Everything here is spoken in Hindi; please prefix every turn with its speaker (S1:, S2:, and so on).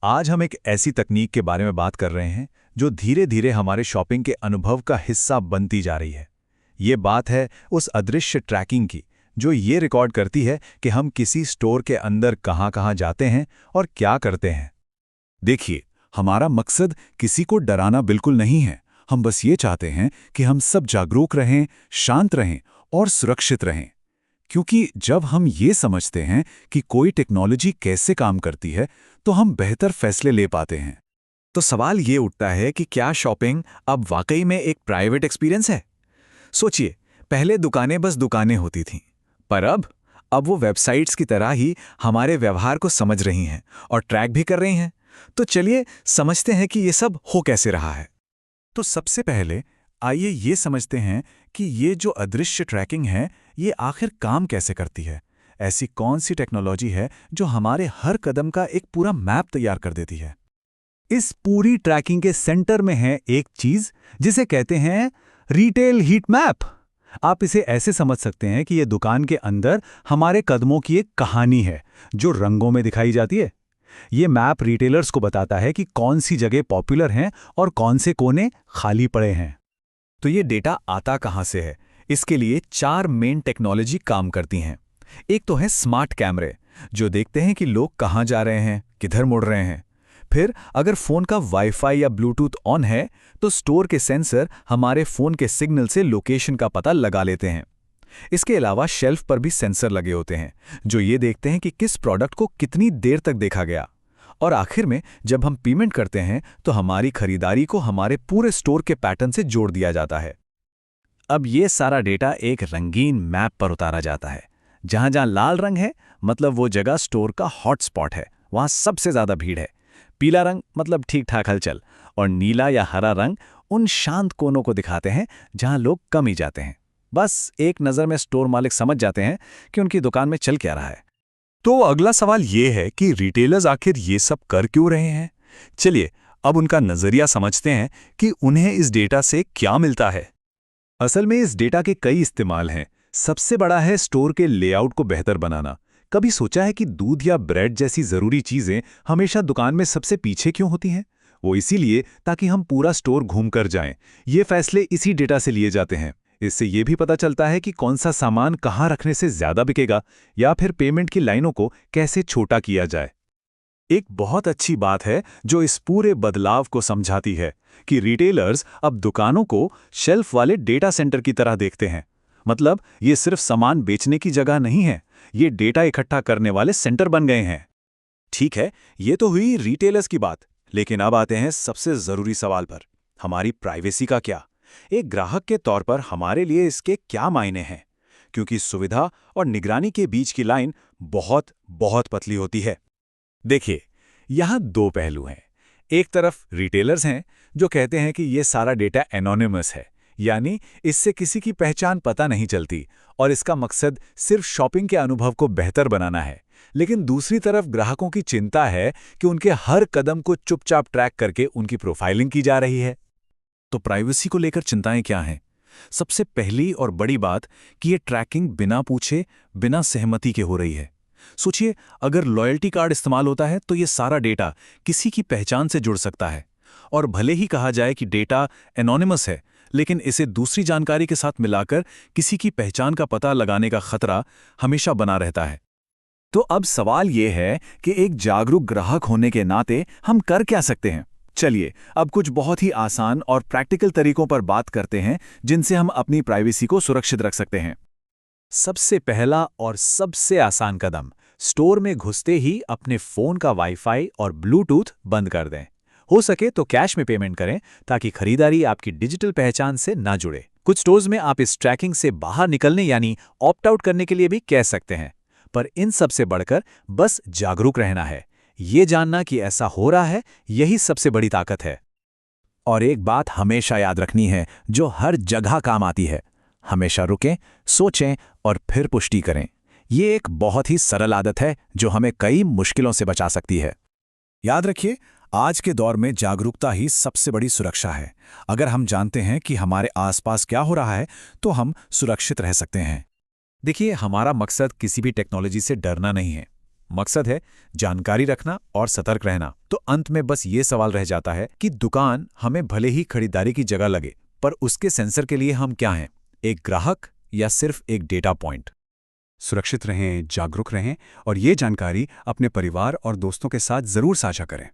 S1: आज हम एक ऐसी तकनीक के बारे में बात कर रहे हैं जो धीरे धीरे हमारे शॉपिंग के अनुभव का हिस्सा बनती जा रही है। ये बात है उस अदृश्य ट्रैकिंग की जो ये रिकॉर्ड करती है कि हम किसी स्टोर के अंदर कहाँ-कहाँ जाते हैं और क्या करते हैं। देखिए, हमारा मकसद किसी को डराना बिल्कुल नहीं है। हम बस ये चाहते हैं कि हम सब जागरूक रहें, शांत रहें और सुरक्षित रहें। क्योंकि जब हम ये समझते हैं कि कोई टेक्नोलॉजी कैसे काम करती है, तो हम बेहतर फैसले ले पाते हैं।
S2: तो सवाल ये उठता है कि क्या शॉपिंग अब वाकई में एक प्राइवेट एक्सपीरियंस है? सोचिए, पहले दुकानें बस दुकानें होती थीं, पर अब वो वेबसाइट्स की तरह ही हमारे व्यवहार को समझ रही हैं और ट्रैक भी कर रही हैं। तो चलिए समझते हैं कि ये सब हो कैसे रहा है।
S1: तो सबसे पहले आइए ये समझते हैं कि ये जो अदृश्य ट्रैकिंग है, ये आखिर काम कैसे करती है। ऐसी कौन सी टेक्नोलॉजी है जो हमारे हर कदम का एक पूरा मैप तैयार कर देती है। इस पूरी ट्रैकिंग के सेंटर में है एक चीज जिसे कहते हैं रिटेल हीट मैप। आप इसे ऐसे समझ सकते हैं कि ये दुकान के अंदर हमारे कदमों की एक कहानी है जो रंगों में दिखाई जाती है। ये मैप रिटेलर्स को बताता है कि कौन सी जगह पॉपुलर हैं और कौन से कोने खाली पड़े हैं।
S2: तो ये डेटा आता कहाँ से है? इसके लिए 4 मेन टेक्नोलॉजी काम करती हैं। एक तो है स्मार्ट कैमरे, जो देखते हैं कि लोग कहाँ जा रहे हैं, किधर मुड़ रहे हैं। फिर अगर फ़ोन का वाईफाई या ब्लूटूथ ऑन है, तो स्टोर के सेंसर हमारे फ़ोन के सिग्नल से लोकेशन का पता लगा लेते हैं। इसके अलावा शेल्फ पर भी सेंसर लगे होते हैं, जो ये देखते हैं कि किस प्रोडक्ट को कितनी देर तक देखा गया। और आखिर में जब हम पेमेंट करते हैं, तो हमारी खरीदारी को हमारे पूरे स्टोर के पैटर्न से जोड़ दिया जाता है। अब ये सारा डेटा एक रंगीन मैप पर उतारा जाता है। जहां जहां लाल रंग है, मतलब वो जगह स्टोर का हॉटस्पॉट है, वहां सबसे ज्यादा भीड़ है। पीला रंग मतलब ठीक ठाक हलचल, और नीला या हरा रंग उन शांत कोनों को दिखाते हैं जहां लोग कम ही जाते हैं। बस एक नज़र में स्टोर मालिक समझ जाते हैं कि उनकी दुकान में चल क्या रहा है।
S1: तो अगला सवाल ये है कि रिटेलर्स आखिर ये सब कर क्यों रहे हैं। चलिए अब उनका नजरिया समझते हैं कि उन्हें इस डेटा से क्या मिलता है। असल में इस डेटा के कई इस्तेमाल हैं। सबसे बड़ा है स्टोर के लेआउट को बेहतर बनाना। कभी सोचा है कि दूध या ब्रेड जैसी जरूरी चीजें हमेशा दुकान में सबसे पीछे क्यों होती हैं? वो इसीलिए ताकि हम पूरा स्टोर घूम कर जाएं। ये फैसले इसी डेटा से लिए जाते हैं। इससे ये भी पता चलता है कि कौन सा सामान कहाँ रखने से ज्यादा बिकेगा या फिर पेमेंट की लाइनों को कैसे छोटा किया जाए। एक बहुत अच्छी बात है जो इस पूरे बदलाव को समझाती है कि रिटेलर्स अब दुकानों को शेल्फ वाले डेटा सेंटर की तरह देखते हैं। मतलब ये सिर्फ सामान बेचने की जगह नहीं है, ये डेटा इकट्ठा करने वाले सेंटर बन गए हैं। ठीक है, ये तो हुई रिटेलर्स की बात, लेकिन अब आते हैं सबसे जरूरी सवाल पर। हमारी प्राइवेसी का क्या? एक ग्राहक के तौर पर हमारे लिए इसके क्या मायने हैं? क्योंकि सुविधा और निगरानी के बीच की लाइन बहुत बहुत पतली होती है। देखिए, यहाँ दो पहलू हैं। एक तरफ रिटेलर्स हैं जो कहते हैं कि ये सारा डेटा एनोनिमस है, यानी इससे किसी की पहचान पता नहीं चलती और इसका मकसद सिर्फ शॉपिंग के अनुभव को बेहतर बनाना है। लेकिन दूसरी तरफ ग्राहकों की चिंता है कि उनके हर कदम को चुपचाप ट्रैक करके उनकी प्रोफाइलिंग की जा रही है। तो प्राइवेसी को लेकर चिंताएं क्या हैं? सबसे पहली और बड़ी बात कि ये ट्रैकिंग बिना पूछे, बिना सहमति के हो रही है। सोचिए, अगर लॉयल्टी कार्ड इस्तेमाल होता है तो ये सारा डेटा किसी की पहचान से जुड़ सकता है। और भले ही कहा जाए कि डेटा एनोनिमस है, लेकिन इसे दूसरी जानकारी के साथ मिलाकर किसी की पहचान का पता लगाने का खतरा हमेशा बना रहता है। तो अब सवाल यह है कि एक जागरूक ग्राहक होने के नाते हम कर क्या सकते हैं? चलिए अब कुछ बहुत ही आसान और प्रैक्टिकल तरीकों पर बात करते हैं जिनसे हम अपनी प्राइवेसी को सुरक्षित रख सकते हैं। सबसे पहला और सबसे आसान कदम, स्टोर में घुसते ही अपने फोन का वाईफाई और ब्लूटूथ बंद कर दें। हो सके तो कैश में पेमेंट करें ताकि खरीदारी आपकी डिजिटल पहचान से ना जुड़े। कुछ स्टोर्स में आप इस ट्रैकिंग से बाहर निकलने यानी ऑप्ट आउट करने के लिए भी कह सकते हैं। पर इन सबसे बढ़कर बस जागरूक रहना है। ये जानना कि ऐसा हो रहा है, यही सबसे बड़ी ताकत है। और एक बात हमेशा याद रखनी है जो हर जगह काम आती है, हमेशा रुकें, सोचें और फिर पुष्टि करें। ये एक बहुत ही सरल आदत है जो हमें कई मुश्किलों से बचा सकती है। याद रखिए, आज के दौर में जागरूकता ही सबसे बड़ी सुरक्षा है। अगर हम जानते हैं कि हमारे आसपास क्या हो रहा है, तो हम सुरक्षित रह सकते हैं। देखिए, हमारा मकसद किसी भी टेक्नोलॉजी से डरना नहीं है,
S2: मकसद है जानकारी रखना और सतर्क रहना। तो अंत में बस ये सवाल रह जाता है कि दुकान हमें भले ही खरीदारी की जगह लगे, पर उसके सेंसर के लिए हम क्या हैं? एक ग्राहक या सिर्फ एक डेटा पॉइंट?
S1: सुरक्षित रहें, जागरूक रहें और ये जानकारी अपने परिवार और दोस्तों के साथ ज़रूर साझा करें।